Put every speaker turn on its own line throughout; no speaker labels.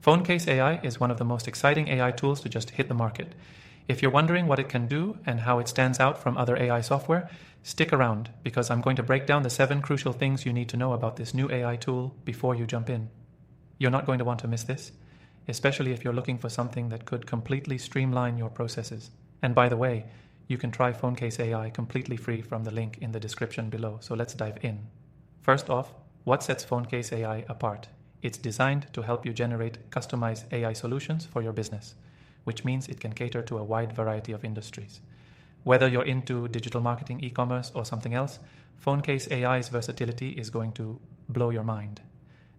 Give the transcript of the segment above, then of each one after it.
PhoneCaseAI is one of the most exciting AI tools to just hit the market. If you're wondering what it can do and how it stands out from other AI software, stick around because I'm going to break down the 7 crucial things you need to know about this new AI tool before you jump in. You're not going to want to miss this, especially if you're looking for something that could completely streamline your processes. And by the way, you can try PhoneCaseAI completely free from the link in the description below, so let's dive in. First off, what sets PhoneCaseAI apart? It's designed to help you generate customized AI solutions for your business, which means it can cater to a wide variety of industries. Whether you're into digital marketing, e-commerce, or something else, PhoneCaseAI's versatility is going to blow your mind.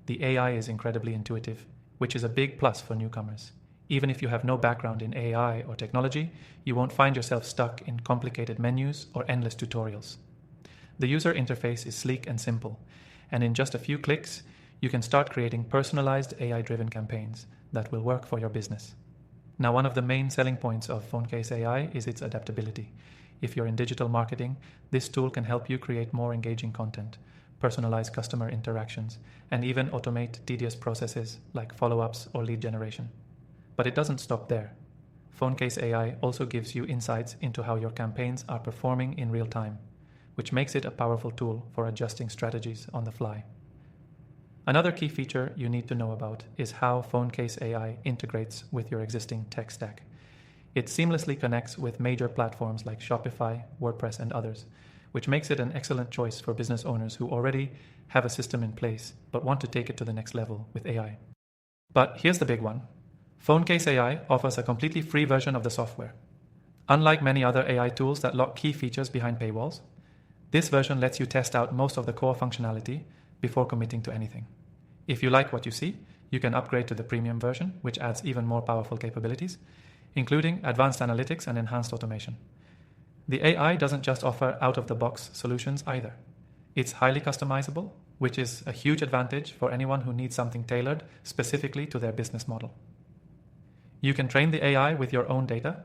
The AI is incredibly intuitive, which is a big plus for newcomers. Even if you have no background in AI or technology, you won't find yourself stuck in complicated menus or endless tutorials. The user interface is sleek and simple, and in just a few clicks, you can start creating personalized AI-driven campaigns that will work for your business. Now, one of the main selling points of PhoneCaseAI is its adaptability. If you're in digital marketing, this tool can help you create more engaging content, personalize customer interactions, and even automate tedious processes like follow-ups or lead generation. But it doesn't stop there. PhoneCaseAI also gives you insights into how your campaigns are performing in real time, which makes it a powerful tool for adjusting strategies on the fly. Another key feature you need to know about is how PhoneCaseAI integrates with your existing tech stack. It seamlessly connects with major platforms like Shopify, WordPress, and others, which makes it an excellent choice for business owners who already have a system in place but want to take it to the next level with AI. But here's the big one. PhoneCaseAI offers a completely free version of the software. Unlike many other AI tools that lock key features behind paywalls, this version lets you test out most of the core functionality before committing to anything. If you like what you see, you can upgrade to the premium version, which adds even more powerful capabilities, including advanced analytics and enhanced automation. The AI doesn't just offer out-of-the-box solutions either. It's highly customizable, which is a huge advantage for anyone who needs something tailored specifically to their business model. You can train the AI with your own data,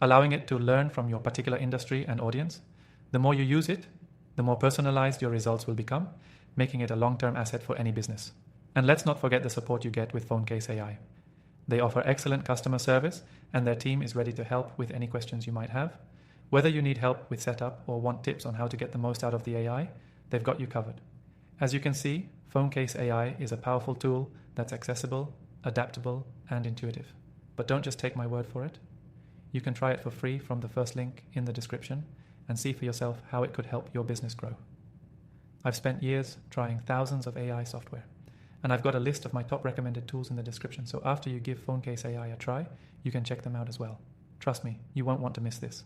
allowing it to learn from your particular industry and audience. The more you use it, the more personalized your results will become, making it a long-term asset for any business. And let's not forget the support you get with PhoneCaseAI. They offer excellent customer service, and their team is ready to help with any questions you might have. Whether you need help with setup or want tips on how to get the most out of the AI, they've got you covered. As you can see, PhoneCaseAI is a powerful tool that's accessible, adaptable, and intuitive. But don't just take my word for it. You can try it for free from the first link in the description and see for yourself how it could help your business grow. I've spent years trying thousands of AI software, and I've got a list of my top recommended tools in the description, so after you give PhoneCaseAI a try, you can check them out as well. Trust me, you won't want to miss this.